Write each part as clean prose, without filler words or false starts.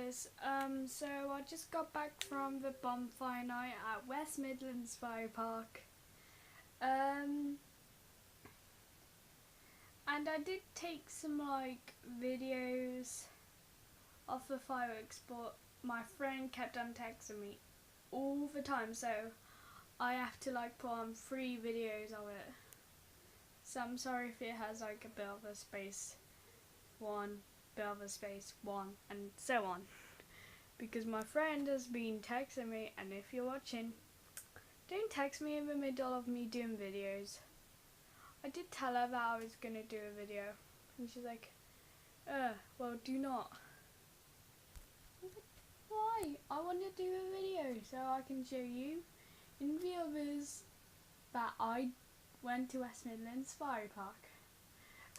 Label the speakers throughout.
Speaker 1: guys, so I just got back from the Bonfire night at West Midlands Fire Park, and I did take some videos of the fireworks, but my friend kept on texting me all the time, so I have to put on 3 videos of it. So I'm sorry if it has a bit of a space 1, bit of a space 1, and so on, because my friend has been texting me, and if you're watching, don't text me in the middle of me doing videos. I did tell her that I was gonna do a video, and she's like, well, do not. Why? I want to do a video so I can show you and the others that I went to West Midlands Fire Park.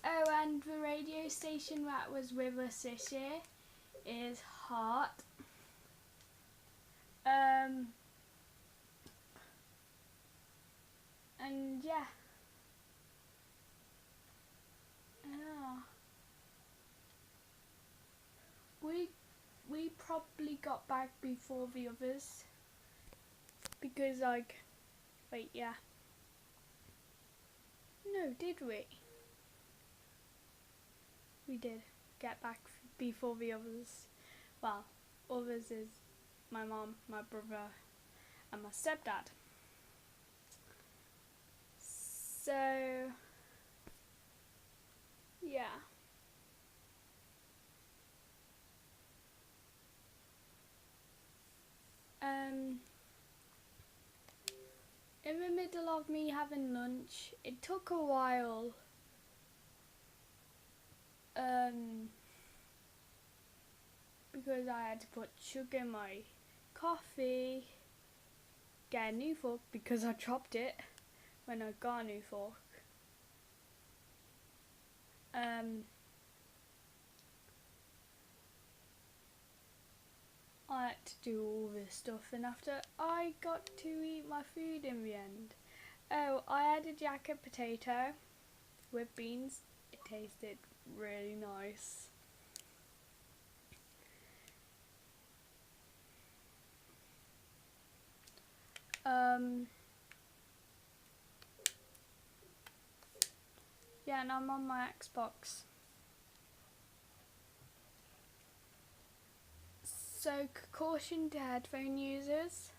Speaker 1: Oh, and the radio station that was with us this year is Heart. And yeah. We probably got back before the others because wait, yeah. No, did we? We did get back before the others. Well, others is my mom, my brother, and my stepdad. So, yeah. In the middle of me having lunch, it took a while. Because I had to put sugar in my coffee, get a new fork because I dropped it when I got a new fork. I had to do all this stuff, and after I got to eat my food in the end. Oh, I had a jacket potato with beans. It tasted really nice. Yeah, and I'm on my Xbox. So, caution to headphone users.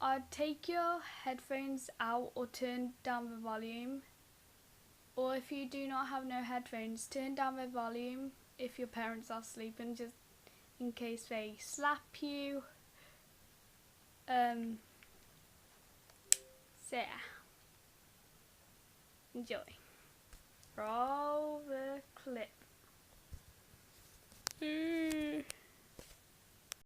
Speaker 1: I'd take your headphones out or turn down the volume. Or if you do not have no headphones, turn down the volume if your parents are sleeping, just in case they slap you. So yeah. Enjoy. Roll the clip.